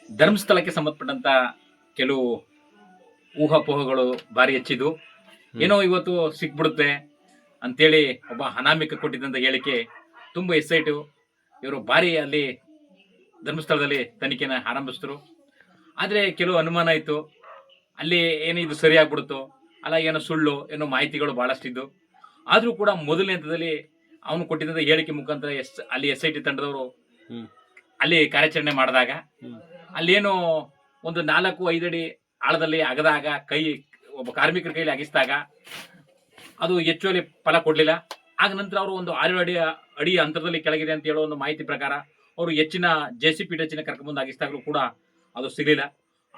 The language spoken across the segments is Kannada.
ಧರ್ಮಸ್ಥಳಕ್ಕೆ ಸಂಬಂಧಪಟ್ಟಂತ ಕೆಲವು ಊಹಾಪೋಹಗಳು ಭಾರಿ ಹೆಚ್ಚಿದ್ದು. ಏನೋ ಇವತ್ತು ಸಿಕ್ಬಿಡುತ್ತೆ ಅಂತೇಳಿ ಒಬ್ಬ ಅನಾಮಿಕ ಕೊಟ್ಟಿದ್ದಂತ ಹೇಳಿಕೆ ತುಂಬ ಎಸ್ಐಟು ಇವರು ಭಾರಿ ಅಲ್ಲಿ ಧರ್ಮಸ್ಥಳದಲ್ಲಿ ತನಿಖೆನ ಆರಂಭಿಸಿದ್ರು. ಆದರೆ ಕೆಲವು ಅನುಮಾನ ಇತ್ತು, ಅಲ್ಲಿ ಏನು ಇದು ಸರಿಯಾಗ್ಬಿಡುತ್ತೋ ಅಲ್ಲ, ಏನೋ ಸುಳ್ಳು ಏನೋ ಮಾಹಿತಿಗಳು ಭಾಳಷ್ಟಿದ್ದು. ಆದರೂ ಕೂಡ ಮೊದಲನೇ ಹಂತದಲ್ಲಿ ಅವನು ಕೊಟ್ಟಿದ್ದಂಥ ಹೇಳಿಕೆ ಮುಖಾಂತರ ಅಲ್ಲಿ SIT ತಂಡದವರು ಅಲ್ಲಿ ಕಾರ್ಯಾಚರಣೆ ಮಾಡಿದಾಗ ಅಲ್ಲೇನೋ ಒಂದು 4-5 ಅಡಿ ಆಳದಲ್ಲಿ ಅಗದಾಗ ಒಬ್ಬ ಕಾರ್ಮಿಕರ ಕೈಲಿ ಅಗಿಸಿದಾಗ ಅದು ಹೆಚ್ಚುವರಿ ಫಲ ಕೊಡಲಿಲ್ಲ. ಆಗ ನಂತರ ಅವರು ಒಂದು 6 ಅಡಿ ಅಂತರದಲ್ಲಿ ಕೆಳಗಿದೆ ಅಂತ ಹೇಳೋ ಒಂದು ಮಾಹಿತಿ ಪ್ರಕಾರ ಅವರು ಹೆಚ್ಚಿನ JCB ಹೆಚ್ಚಿನ ಕರ್ಕೊಂಡ್ಬಂದು ಅಗಿಸಿದಾಗಲೂ ಕೂಡ ಅದು ಸಿಗಲಿಲ್ಲ.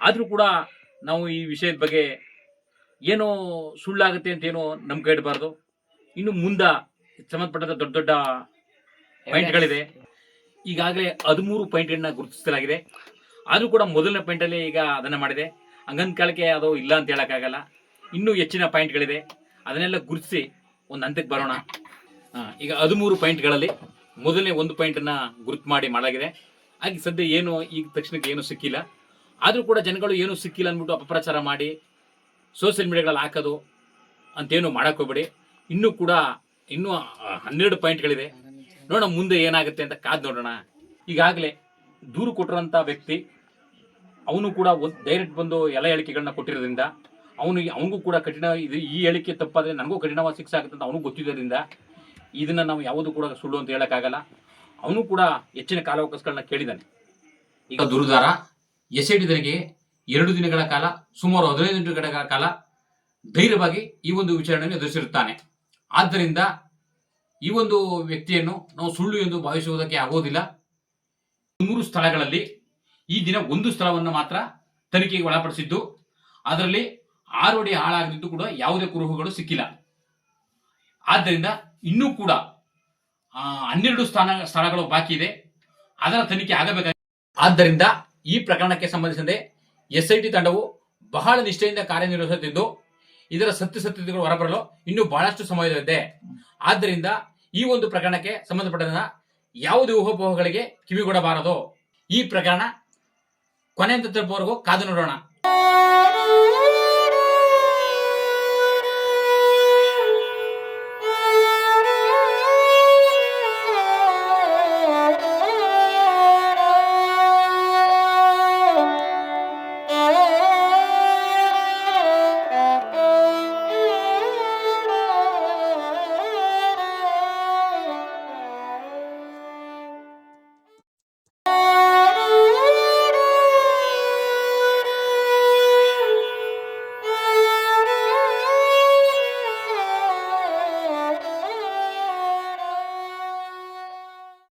ಆದರೂ ಕೂಡ ನಾವು ಈ ವಿಷಯದ ಬಗ್ಗೆ ಏನೋ ಸುಳ್ಳಾಗುತ್ತೆ ಅಂತ ಏನೋ ನಂಬಿಕೆ ಇಡಬಾರ್ದು. ಇನ್ನು ಮುಂದೆ ಸಂಬಂಧಪಟ್ಟಂತ ದೊಡ್ಡ ದೊಡ್ಡ ಪಾಯಿಂಟ್ಗಳಿದೆ. ಈಗಾಗಲೇ 13 ಪಾಯಿಂಟ್ಗಳನ್ನ ಗುರುತಿಸಲಾಗಿದೆ. ಆದರೂ ಕೂಡ ಮೊದಲನೇ ಪಾಯಿಂಟಲ್ಲಿ ಈಗ ಅದನ್ನು ಮಾಡಿದೆ. ಹಂಗಂದ ಕಾಲಕ್ಕೆ ಅದು ಇಲ್ಲ ಅಂತ ಹೇಳೋಕ್ಕಾಗಲ್ಲ. ಇನ್ನೂ ಹೆಚ್ಚಿನ ಪಾಯಿಂಟ್ಗಳಿದೆ, ಅದನ್ನೆಲ್ಲ ಗುರುತಿಸಿ ಒಂದು ಹಂತಕ್ಕೆ ಬರೋಣ. ಈಗ 13 ಪಾಯಿಂಟ್ಗಳಲ್ಲಿ ಮೊದಲನೇ 1 ಪಾಯಿಂಟನ್ನು ಗುರುತು ಮಾಡಲಾಗಿದೆ. ಹಾಗೆ ಸದ್ಯ ಏನು ಈಗ ತಕ್ಷಣಕ್ಕೆ ಏನೂ ಸಿಕ್ಕಿಲ್ಲ. ಆದರೂ ಕೂಡ ಜನಗಳು ಏನೂ ಸಿಕ್ಕಿಲ್ಲ ಅಂದ್ಬಿಟ್ಟು ಅಪಪ್ರಚಾರ ಮಾಡಿ ಸೋಷಿಯಲ್ ಮೀಡಿಯಾಗಳಲ್ಲಿ ಹಾಕೋದು ಅಂತೇನು ಮಾಡೋಕ್ಕೋಗ್ಬೇಡಿ. ಇನ್ನೂ 12 ಪಾಯಿಂಟ್ಗಳಿದೆ. ನೋಡೋಣ ಮುಂದೆ ಏನಾಗುತ್ತೆ ಅಂತ ಕಾದು ನೋಡೋಣ. ಈಗಾಗಲೇ ದೂರು ಕೊಟ್ಟಿರೋಂಥ ವ್ಯಕ್ತಿ ಅವನು ಕೂಡ ಡೈರೆಕ್ಟ್ ಬಂದು ಎಲ್ಲ ಹೇಳಿಕೆಗಳನ್ನ ಕೊಟ್ಟಿರೋದ್ರಿಂದ ಅವನಿಗೂ ಕೂಡ ಕಠಿಣ ಈ ಹೇಳಿಕೆ ತಪ್ಪಾದರೆ ನನಗೂ ಕಠಿಣವಾದ ಶಿಕ್ಷೆ ಆಗುತ್ತೆ ಅಂತ ಅವನಿಗೂ ಗೊತ್ತಿದ್ದರಿಂದ ಇದನ್ನು ನಾವು ಯಾವುದೂ ಕೂಡ ಸುಳ್ಳು ಅಂತ ಹೇಳೋಕ್ಕಾಗಲ್ಲ. ಅವನು ಕೂಡ ಹೆಚ್ಚಿನ ಕಾಲಾವಕಾಶಗಳನ್ನ ಕೇಳಿದ್ದಾನೆ. ಈಗ ದೂರುದಾರ SIT ತನಿಖೆಗೆ 2 ದಿನಗಳ ಕಾಲ ಸುಮಾರು 15 ಗಂಟೆಗಳ ಕಾಲ ಧೈರ್ಯವಾಗಿ ಈ ಒಂದು ವಿಚಾರಣೆಯನ್ನು ಎದುರಿಸಿರುತ್ತಾನೆ. ಆದ್ದರಿಂದ ಈ ಒಂದು ವ್ಯಕ್ತಿಯನ್ನು ನಾವು ಸುಳ್ಳು ಎಂದು ಭಾವಿಸುವುದಕ್ಕೆ ಆಗೋದಿಲ್ಲ. 3 ಸ್ಥಳಗಳಲ್ಲಿ ಈ ದಿನ 1 ಸ್ಥಳವನ್ನು ಮಾತ್ರ ತನಿಖೆಗೆ ಒಳಪಡಿಸಿದ್ದು, ಅದರಲ್ಲಿ 6 ಅಡಿ ಹಾಳಾಗದಿದ್ದು ಕೂಡ ಯಾವುದೇ ಕುರುಹುಗಳು ಸಿಕ್ಕಿಲ್ಲ. ಆದ್ದರಿಂದ ಇನ್ನೂ ಕೂಡ 12 ಸ್ಥಳಗಳು ಬಾಕಿ ಇದೆ, ಅದರ ತನಿಖೆ ಆಗಬೇಕಾಗಿದೆ. ಆದ್ದರಿಂದ ಈ ಪ್ರಕರಣಕ್ಕೆ ಸಂಬಂಧಿಸಿದಂತೆ SIT ತಂಡವು ಬಹಳ ನಿಷ್ಠೆಯಿಂದ ಕಾರ್ಯನಿರ್ವಹಿಸುತ್ತಿದ್ದು ಇದರ ಸತ್ಯಾಸತ್ಯತೆಗಳು ಹೊರಬರಲು ಇನ್ನೂ ಬಹಳಷ್ಟು ಸಮಯವಿದೆ. ಆದ್ದರಿಂದ ಈ ಒಂದು ಪ್ರಕರಣಕ್ಕೆ ಸಂಬಂಧಪಟ್ಟ ಯಾವುದೇ ಊಹಾಪೋಹಗಳಿಗೆ ಕಿವಿಗೊಡಬಾರದು. ಈ ಪ್ರಕರಣ ಕೊನೆ ಹಂತ ತಲುಪುವವರೆಗೂ ಕಾದು ನೋಡೋಣ.